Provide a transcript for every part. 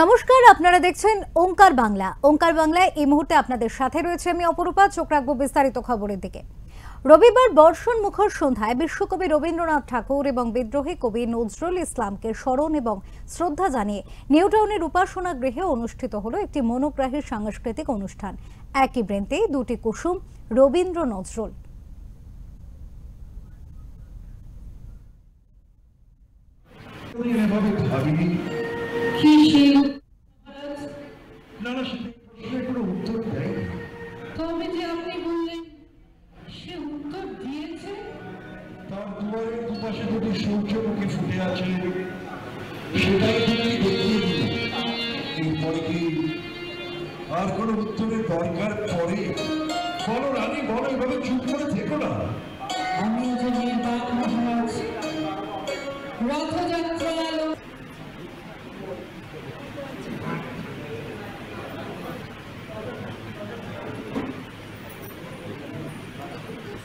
নমস্কার, আপনারা দেখছেন ওঙ্কার বাংলা। ওঙ্কার বাংলায় এই মুহূর্তে আপনাদের সাথে রয়েছে আমি অপরূপা। চোখ রাখবো বিস্তারিত খবরের দিকে। রবিবার বর্ষণ মুখর সন্ধ্যায় বিশ্বকবি রবীন্দ্রনাথ ঠাকুর এবং বিদ্রোহী কবি নজরুল ইসলামকে স্মরণ এবং শ্রদ্ধা জানিয়ে নিউ টাউনের উপাসনা গৃহে অনুষ্ঠিত হলো একটি মনোগ্রাহী সাংস্কৃতিক অনুষ্ঠান। একই বৃন্তে দুটি কুসুম, রবীন্দ্র নজরুল। আর কোন উত্তরের দরকার পড়ে? বলো রানী, বলো, এভাবে চুপ করে থেকো না। আমি যে নির্বাক মহারাজ, রথযাত্রা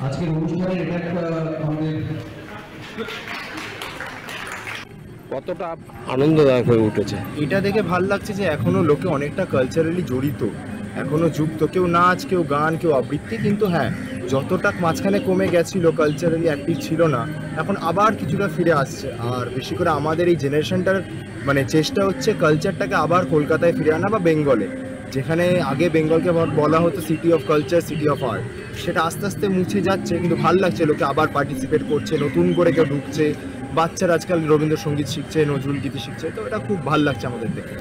আজকের অনুষ্ঠানে এটা একটা আমাদের কতটা আনন্দদায়ক হয়ে উঠেছে। এটা দেখে ভাল লাগছে যে এখনো লোকে অনেকটা কালচারালি জড়িত, এখনো যুক্ত, কেউ নাচ, কেউ গান, কেউ আবৃত্তি। কিন্তু হ্যাঁ, যতটা মাঝখানে কমে গেছিল, কালচারালি অ্যাক্টিভ ছিল না, এখন আবার কিছুটা ফিরে আসছে। আর বেশি করে আমাদের এই জেনারেশনটার চেষ্টা হচ্ছে কালচারটাকে আবার কলকাতায় ফিরে আনা বা বেঙ্গলে, যেখানে আগে বেঙ্গলকে বলা হতো city of culture, city of art, সেটা আস্তে আস্তে মুছে যাচ্ছে। কিন্তু ভাল লাগছে, লোকে আবার পার্টিসিপেট করছে, নতুন করে কেউ ঢুকছে, বাচ্চারা আজকাল রবীন্দ্রসঙ্গীত শিখছে, নজরুল গীতি শিখছে, তো এটা খুব ভাল লাগছে আমাদের দেখে।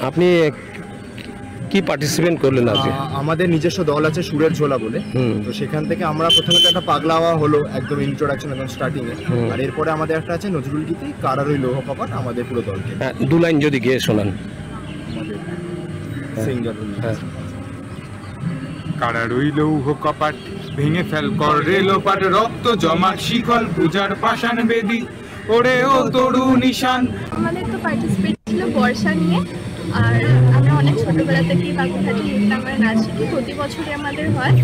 আপনি কি পার্টিসিপেট করলেন আজকে? আমাদের নিজস্ব দল আছে সুরের ঝোলা বলে, তো সেখান থেকে আমরা প্রথমে তো একটা পাগলাওয়া হলো একদম ইন্ট্রোডাকশন, একদম স্টার্টিংয়ে। আর এরপরে আমাদের একটা আছে নজরুল গীতি, কারারই লৌহ কপাট, আমাদের পুরো দলকে। দু লাইন যদি গিয়ে শোনান আমাদের সিঙ্গার। কারারই লৌহ কপাট ভেঙে ফেল কর রেলোপাট, রক্ত জমাট শিখল পূজার পাষাণ বেদি, ওরে ও তরু নিশান। আমাদের তো পার্টিসিপেট ছিল বর্ষা নিয়ে, আর আমরা অনেক ছোটবেলা থেকেই বাগুইহাটি নৃত্যাঙ্গনে নাচ শিখি, প্রতি বছরই আমাদের হয়।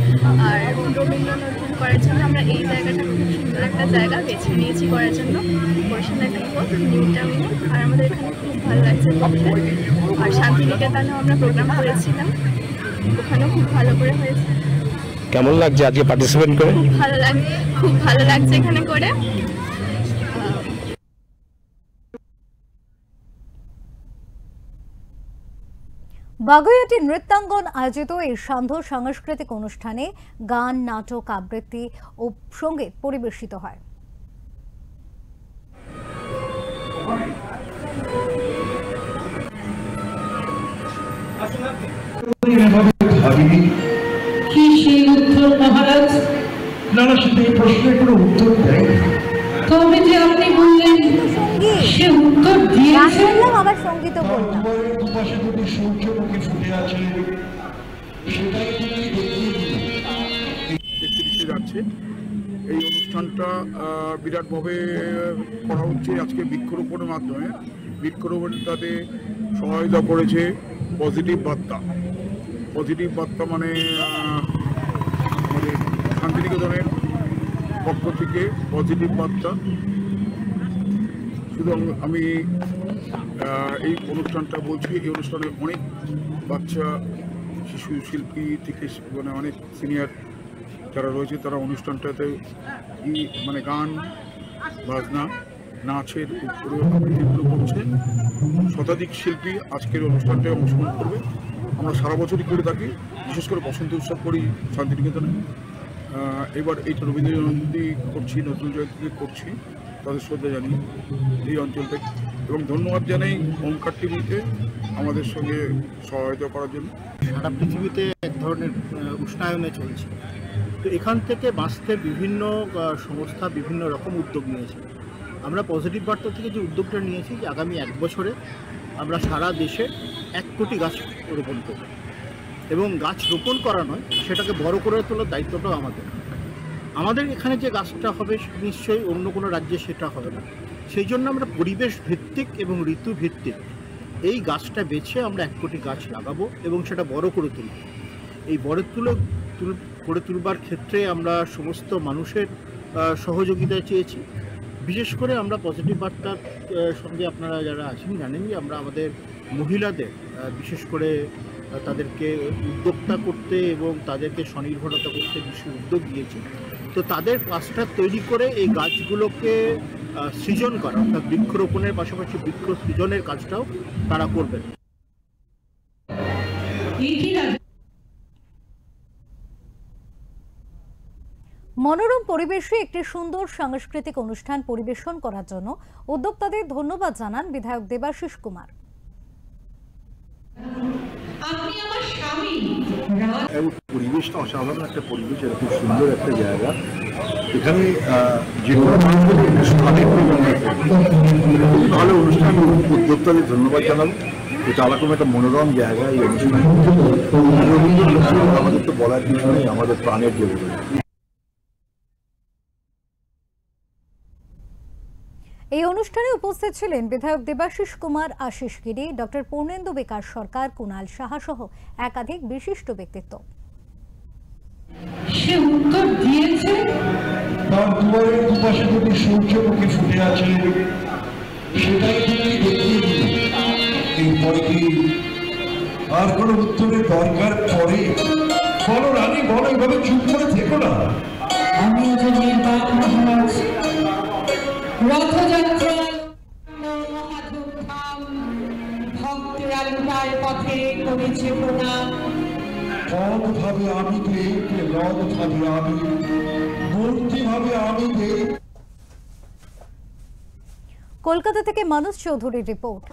আর রবীন্দ্র নজরুল করার জন্য আমরা এই জায়গাটা খুব সুন্দর একটা জায়গা বেছে নিয়েছি করার জন্য, বর্ষা নৃত্যাঙ্গনে। আর আমাদের এখানে খুব ভালো লাগছে করতে। আর শান্তিনিকেতনেও আমরা প্রোগ্রাম করেছিলাম, ওখানেও খুব ভালো করে হয়েছে। কেমন লাগছে আজকে পার্টিসিপেট করে? খুব ভালো লাগছে এখানে করে। বাগুইহাটি নৃত্যাঙ্গন আয়োজিত এই সান্ধ্য সাংস্কৃতিক অনুষ্ঠানে গান, নাটক, আবৃত্তি ও সঙ্গীত পরিবেশিত হয়। কি সেই উত্তর মহারাজ? না না, সেটা এই প্রশ্নের কোনো উত্তর দেয়। তবে যে আপনি বললেন সে উত্তর দিয়েছে, আবার সঙ্গীত বললাম। দুপাশে দুটি সূর্যমুখী ফুটে আছে, সেটাই দেখতে যাচ্ছে। এই অনুষ্ঠানটা বিরাটভাবে করা হচ্ছে আজকে বৃক্ষরোপণের মাধ্যমে। বৃক্ষরোপণটাতে সহায়তা করেছে পজিটিভ বার্তা। পজিটিভ বার্তা মানে আমাদের শান্তিনিকেতনের পক্ষ থেকে পজিটিভ বার্তা। শুধু আমি এই অনুষ্ঠানটা বলছি, এই অনুষ্ঠানে অনেক বাচ্চা, শিশু শিল্পী থেকে অনেক সিনিয়র যারা রয়েছে, তারা অনুষ্ঠানটাতে গান, বাজনা, নাচের উপরে করছে। শতাধিক শিল্পী আজকের অনুষ্ঠানটায় অংশগ্রহণ করবে। আমরা সারা বছরই করে থাকি, বিশেষ করে বসন্ত উৎসব করি শান্তিনিকেতনে। এবার এইটা রবীন্দ্র জয়ন্তী করছি, নজরুল জয়ন্তী করছি, তাদের শ্রদ্ধা জানি এই অঞ্চলটাকে। এবং ধন্যবাদ জানাই ওঙ্কার টিভিকে আমাদের সঙ্গে সহায়তা করার জন্য। সারা পৃথিবীতে এক ধরনের উষ্ণায়নে চলছে, তো এখান থেকে বাঁচতে বিভিন্ন সংস্থা বিভিন্ন রকম উদ্যোগ নিয়েছে। আমরা পজিটিভ বার্তা থেকে যে উদ্যোগটা নিয়েছি যে আগামী 1 বছরে আমরা সারা দেশে 1 কোটি গাছ রোপণ করব, এবং গাছ রোপণ করা নয়, সেটাকে বড় করে তোলার দায়িত্বটাও আমাদের এখানে যে গাছটা হবে নিশ্চয়ই অন্য কোনো রাজ্যে সেটা হবে না। সেই জন্য আমরা পরিবেশ ভিত্তিক এবং ঋতু ভিত্তিক এই গাছটা বেছে আমরা 1 কোটি গাছ লাগাবো এবং সেটা বড় করে তুলব। এই বড় করে তুলবার ক্ষেত্রে আমরা সমস্ত মানুষের সহযোগিতা চেয়েছি। বিশেষ করে আমরা পজিটিভ বার্তার সঙ্গে আপনারা যারা আছেন জানেন যে আমরা আমাদের মহিলাদের বিশেষ করে তাদেরকে উদ্যোক্তা করতে এবং তাদেরকে স্বনির্ভরতা করতে বিশেষ উদ্যোগ দিয়েছি। তো তাদের ক্লাস্টার তৈরি করে এই গাছগুলোকে সৃজন করা, অর্থাৎ বৃক্ষরোপণের পাশাপাশি বৃক্ষ সৃজনের কাজটাও তারা করবেন। মনোরম পরিবেশে একটি সুন্দর সাংস্কৃতিক অনুষ্ঠান পরিবেশন করার জন্য উদ্যোক্তাদের ধন্যবাদ জানান বিধায়ক দেবাশিস কুমার। পরিবেশটা অসাধারণ একটা পরিবেশ, এটা খুব সুন্দর একটা জায়গা। এখানে যে কোনো খুবই ভালো অনুষ্ঠান, উদ্যোক্তাদের ধন্যবাদ জানাবো। এটা আলাদা একটা মনোরম জায়গা। এই অনুষ্ঠান আমাদের তো বলার কিছু নেই, আমাদের প্রাণের দেবতা। এই অনুষ্ঠানে উপস্থিত ছিলেন বিধায়ক দেবাশিস কুমার, আশিস গিরি, ডক্টর পূর্ণেন্দু বিকাশ সরকার, কুণাল সাহা সহ একাধিক বিশিষ্ট ব্যক্তিত্ব। সে উত্তর দিয়েছে, তার দুয়ারের দুপাশে দুটি সূর্যমুখী ফুটে আছে, সেটাই তিনি দেখিয়ে দিলেন। এরপরে কি আর কোনো উত্তরের দরকার পড়ে? বলো রানী, বলো, এভাবে চুপ করে থেকো না। আমি যে নির্বাক মহারাজ রথযাত্রা ভক্তরা লুটার পথে করেছে প্রণাম। পদ ভাবে আমি দেব, রথ ভাবে আমি, মূর্তি ভাবে আমি দেব। কলকাতা থেকে মানস চৌধুরীর রিপোর্ট।